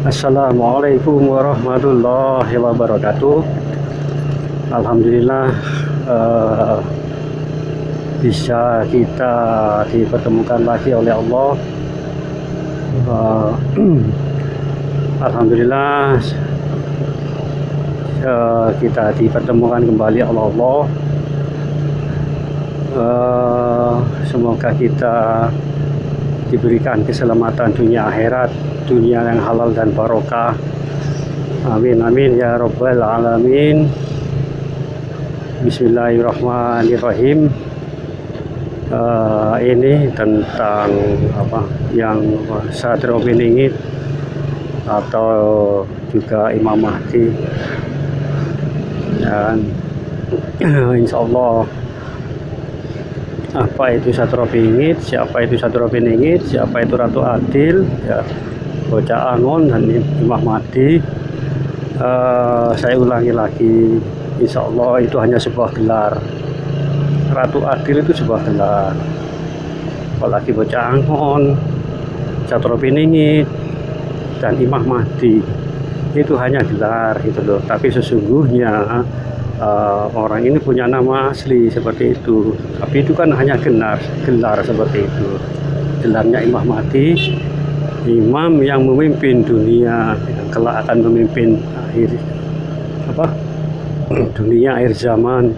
Assalamualaikum warahmatullahi wabarakatuh. Alhamdulillah, eh, bisa kita dipertemukan lagi oleh Allah. Eh, Alhamdulillah, kita dipertemukan kembali oleh Allah. Semoga kita diberikan keselamatan dunia akhirat, dunia yang halal dan barokah. Amin amin ya rabbal alamin. Bismillahirrahmanirrahim. Ini tentang apa yang Satrio Piningit atau juga Imam Mahdi, dan insya Allah apa itu Satrio Piningit, siapa itu Satrio Piningit, siapa itu Ratu Adil, ya, Bocah Angon dan Imam Mahdi. Saya ulangi lagi, insya Allah itu hanya sebuah gelar. Ratu Adil itu sebuah gelar, apalagi Bocah Angon, Satrio Piningit, dan Imam Mahdi itu hanya gelar gitu loh. Tapi sesungguhnya orang ini punya nama asli seperti itu, tapi itu kan hanya gelar seperti itu. Gelarnya Imam Mahdi, imam yang memimpin dunia, yang kelak akan memimpin akhir dunia akhir zaman.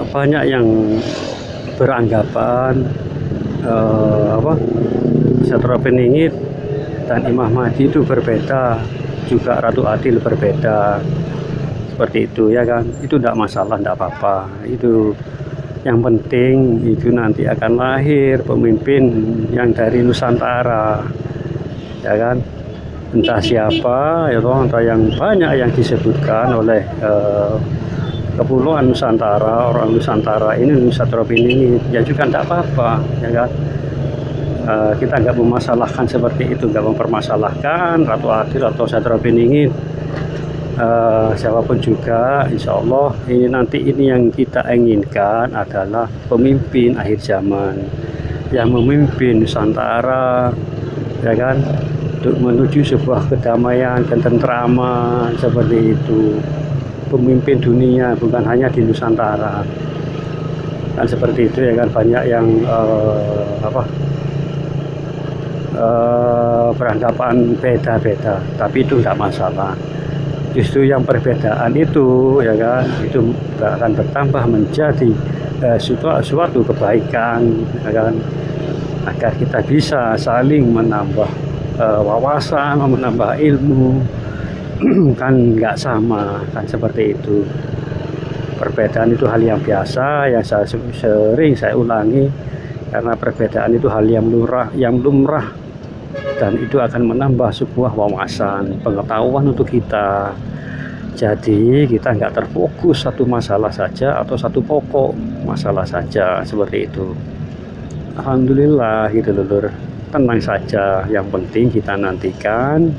Banyak yang beranggapan Satrio Piningit dan Imam Mahdi itu berbeda, juga Ratu Adil berbeda, seperti itu ya kan. Itu tidak masalah, tidak apa-apa. Itu yang penting itu nanti akan lahir pemimpin yang dari Nusantara, ya kan. Entah siapa ya toh, entah yang banyak yang disebutkan oleh kepulauan Nusantara, orang Nusantara ini Satrio Piningit, ya juga tidak apa-apa ya kan. Kita nggak memasalahkan seperti itu, nggak mempermasalahkan Ratu Adil atau Satrio Piningit. Siapapun juga, insya Allah ini yang kita inginkan adalah pemimpin akhir zaman yang memimpin Nusantara, ya kan, untuk menuju sebuah kedamaian, ketentraman seperti itu. Pemimpin dunia, bukan hanya di Nusantara, kan seperti itu ya kan. Banyak yang beranggapan beda-beda, tapi itu tidak masalah. Justru yang perbedaan itu ya kan, itu akan bertambah menjadi suatu kebaikan ya kan, agar kita bisa saling menambah wawasan, menambah ilmu. Kan nggak sama kan, seperti itu. Perbedaan itu hal yang biasa, yang sering saya ulangi, karena perbedaan itu hal yang lumrah, dan itu akan menambah sebuah wawasan, pengetahuan untuk kita. Jadi kita nggak terfokus satu masalah saja atau satu pokok masalah saja, seperti itu. Alhamdulillah gitu lur, tenang saja. Yang penting kita nantikan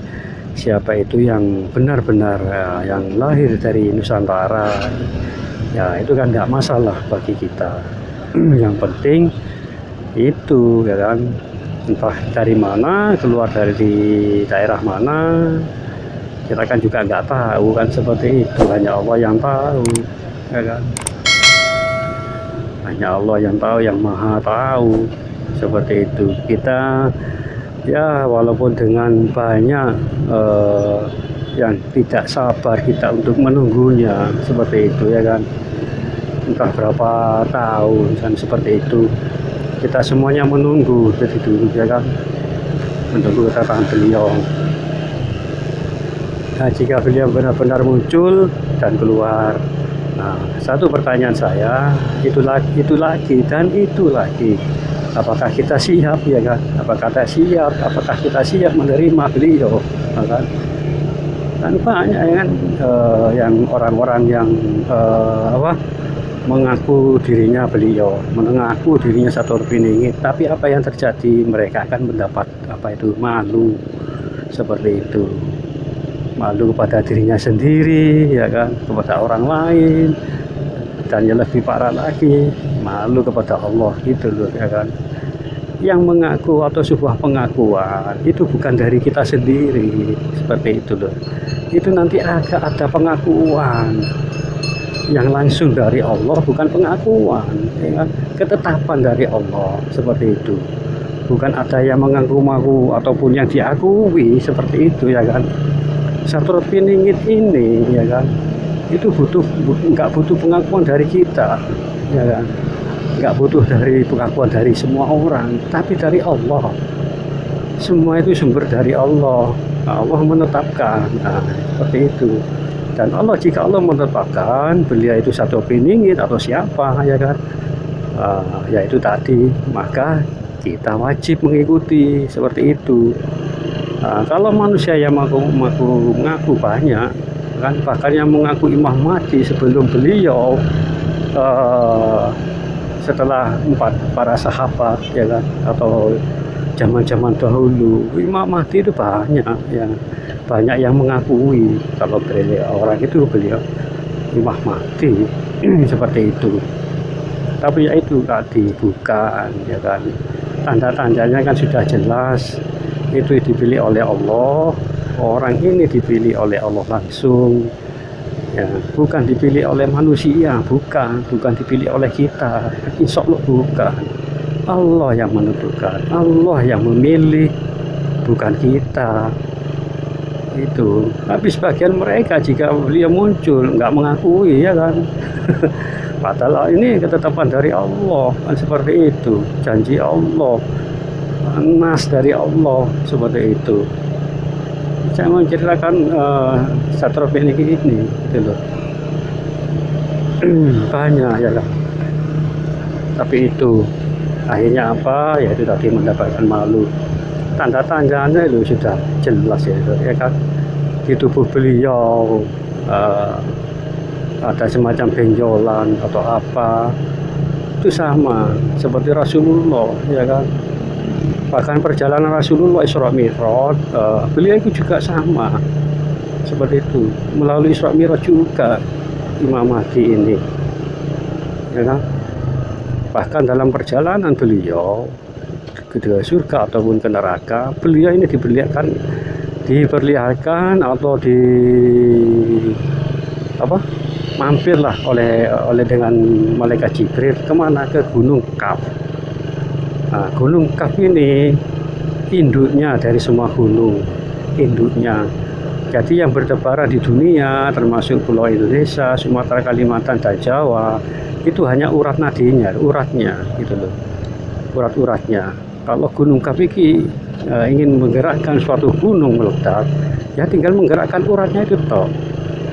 siapa itu yang benar-benar yang lahir dari Nusantara, ya itu kan nggak masalah bagi kita. Yang penting itu ya kan, entah dari mana, keluar dari daerah mana, kita kan juga nggak tahu kan, seperti itu. Hanya Allah yang tahu ya kan, hanya Allah yang tahu, yang maha tahu, seperti itu. Kita ya walaupun dengan banyak yang tidak sabar kita untuk menunggunya, seperti itu ya kan, entah berapa tahun kan, seperti itu. Kita semuanya menunggu dari dulu ya kan, menunggu kedatangan beliau. Nah, jika beliau benar-benar muncul dan keluar, nah, satu pertanyaan saya, itu lagi dan itu lagi, apakah kita siap ya kan? Apakah kita siap menerima beliau, ya kan? Dan banyak ya kan, yang orang-orang yang mengaku dirinya beliau, mengaku dirinya Satrio Piningit, tapi apa yang terjadi? Mereka akan mendapat malu, seperti itu. Malu kepada dirinya sendiri ya kan, kepada orang lain, dan yang lebih parah lagi malu kepada Allah gitu loh ya kan. yang mengaku atau sebuah pengakuan itu bukan dari kita sendiri, seperti itu loh. Itu nanti ada pengakuan yang langsung dari Allah, bukan pengakuan, ya kan? Ketetapan dari Allah, seperti itu. Bukan ada yang mengaku-ngaku ataupun yang diakui, seperti itu, ya kan. Satu piningit ini, ya kan, itu nggak butuh pengakuan dari kita, ya kan. Nggak butuh dari pengakuan dari semua orang, tapi dari Allah. Semua itu sumber dari Allah. Allah menetapkan, nah, seperti itu. Dan Allah, jika Allah menetapkan beliau itu satu piningit atau siapa, ya kan, yaitu tadi, maka kita wajib mengikuti, seperti itu. Kalau manusia yang mengaku banyak, kan, bahkan yang mengaku Imam Mahdi sebelum beliau, setelah para sahabat, ya kan, atau zaman-zaman dahulu, Imam Mahdi itu banyak, ya, banyak yang mengakui kalau beliau Imam Mahdi seperti itu. Tapi ya itu tadi, bukan, ya kan, tanda-tandanya kan sudah jelas, itu dipilih oleh Allah, orang ini dipilih oleh Allah langsung, ya, bukan dipilih oleh manusia, bukan dipilih oleh kita, insya Allah bukan. Allah yang menentukan, Allah yang memilih, bukan kita. Itu. Tapi sebagian mereka jika beliau muncul nggak mengakui, ya kan. Padahal ini ketetapan dari Allah, kan, seperti itu, janji Allah, nas dari Allah, seperti itu. Saya mau ceritakan satu ini, gitu loh. Banyak, ya kan. Tapi itu akhirnya apa? Yaitu tadi mendapatkan malu. Tanda-tandanya itu sudah jelas, ya kan. Di tubuh beliau ada semacam benjolan atau apa, itu sama seperti Rasulullah, ya kan. Bahkan perjalanan Rasulullah Isra Mi'raj, beliau itu juga sama seperti itu, melalui Isra Mi'raj juga Imam Mahdi ini, ya kan. Bahkan dalam perjalanan beliau ke surga ataupun ke neraka, beliau ini diperlihatkan atau mampirlah oleh dengan malaikat Jibril kemana, ke Gunung Kaf. Nah, Gunung Kaf ini induknya dari semua gunung, induknya. Jadi yang bertebaran di dunia termasuk Pulau Indonesia, Sumatera, Kalimantan, dan Jawa itu hanya uratnya, gitu loh, urat-uratnya. Kalau Gunung Kaf ini ingin menggerakkan suatu gunung meledak, ya tinggal menggerakkan uratnya itu toh.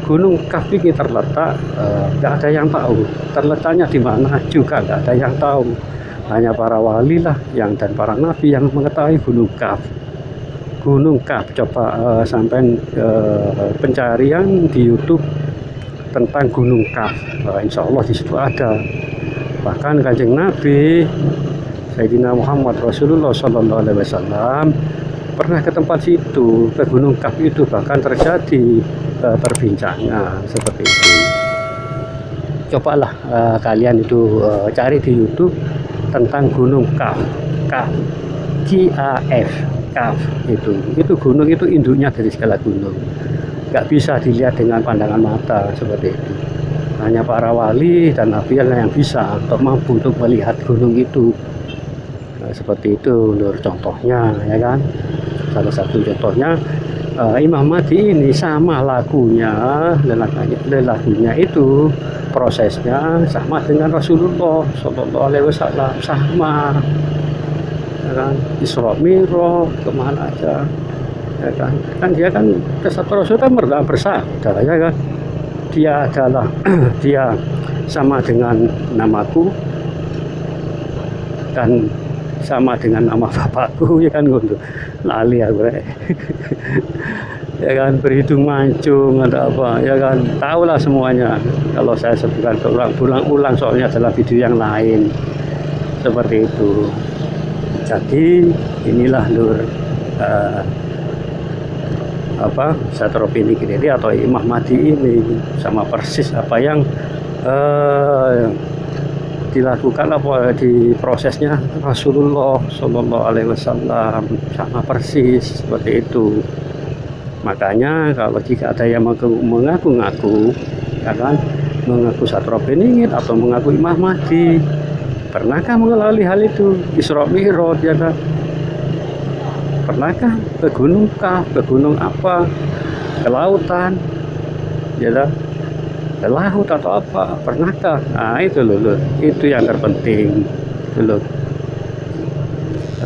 Gunung Kaf ini terletak, nggak ada yang tahu terletaknya di mana, juga nggak ada yang tahu, hanya para wali lah dan para nabi yang mengetahui Gunung Kaf. Gunung Kaf, coba sampai pencarian di YouTube tentang Gunung Kaf, insya Allah di situ ada. Bahkan Kanjeng Nabi Sayyidina Muhammad Rasulullah SAW pernah ke tempat situ, ke Gunung Kaf itu, bahkan terjadi perbincangan seperti itu. Cobalah kalian itu cari di YouTube tentang Gunung Kaf, KAF, Kaf itu gunung, itu induknya dari segala gunung, nggak bisa dilihat dengan pandangan mata seperti itu. Hanya para wali dan nabi yang bisa untuk mampu untuk melihat gunung itu. Seperti itu lur, contohnya, ya kan. Salah satu contohnya Imam Mahdi ini sama lagunya, lagunya itu prosesnya sama dengan Rasulullah Shallallahu Alaihi Wasallam, sama, ya kan. Isra Mi'raj kemana aja, ya kan. Dia kan satu Rasul kan bersabda, ya kan. Dia adalah dia sama dengan namaku dan sama dengan nama bapakku, ya kan. Untuk lali aku, ya kan, berhitung mancung ada apa, ya kan, tahulah semuanya kalau saya sebutkan berulang-ulang, soalnya adalah video yang lain seperti itu. Jadi inilah lur Satropini Kidiri atau Imam Mahdi ini sama persis apa yang dilakukan apa di prosesnya Rasulullah Shallallahu Alaihi Wasallam, sama persis seperti itu. Makanya kalau jika ada yang mengaku-ngaku, ya kan, mengaku Satro Beningit atau mengaku Imam Mahdi, pernahkah mengalami hal itu? Isra Mi'raj, ya kan? Pernahkah ke gunung kah, ke gunung apa, ke lautan, ya kan? Ke laut atau apa? Pernahkah? Nah itu loh, itu yang terpenting, loh.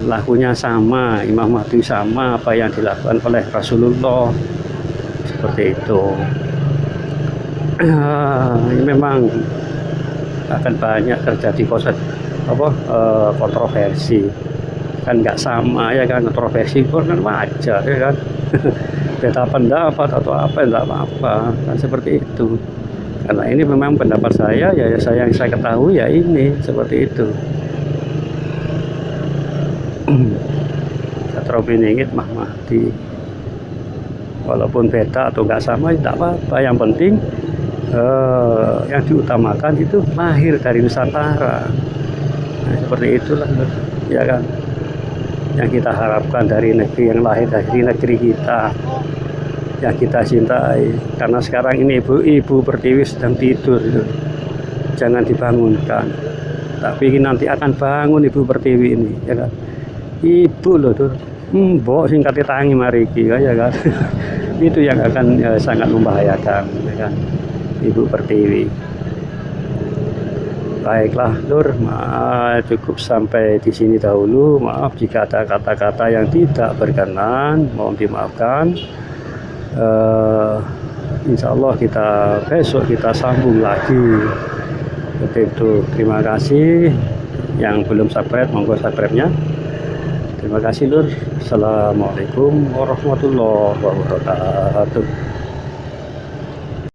Lakunya sama, Imam Mahdi sama apa yang dilakukan oleh Rasulullah, seperti itu. Ini memang akan banyak terjadi kontroversi, kan nggak sama, ya kan. Kontroversi itu kan wajar, ya kan. Beda pendapat atau apa, enggak apa-apa, kan seperti itu. Karena ini memang pendapat saya, ya yang saya ketahui ya ini seperti itu. Satro Beningit Imam Mahdi, walaupun beda atau nggak sama tidak apa-apa, yang penting yang diutamakan itu lahir dari Nusantara. Nah, seperti itulah, ya kan, yang kita harapkan dari negeri yang lahir dari negeri kita yang kita cintai. Karena sekarang ini ibu Pertiwi sedang tidur, jangan dibangunkan, tapi nanti akan bangun Ibu Pertiwi ini, ya kan. Ibu loh tuh, mbok sing kate tangi mariki, ya kan. Itu yang akan sangat membahayakan, ya kan, Ibu Pertiwi. Baiklah Lur, cukup sampai di sini dahulu. Maaf jika ada kata-kata yang tidak berkenan, mohon dimaafkan. Insya Allah besok kita sambung lagi. Seperti itu. Terima kasih. Yang belum subscribe, monggo subscribe-nya. Terima kasih Lur. Assalamualaikum warahmatullahi wabarakatuh.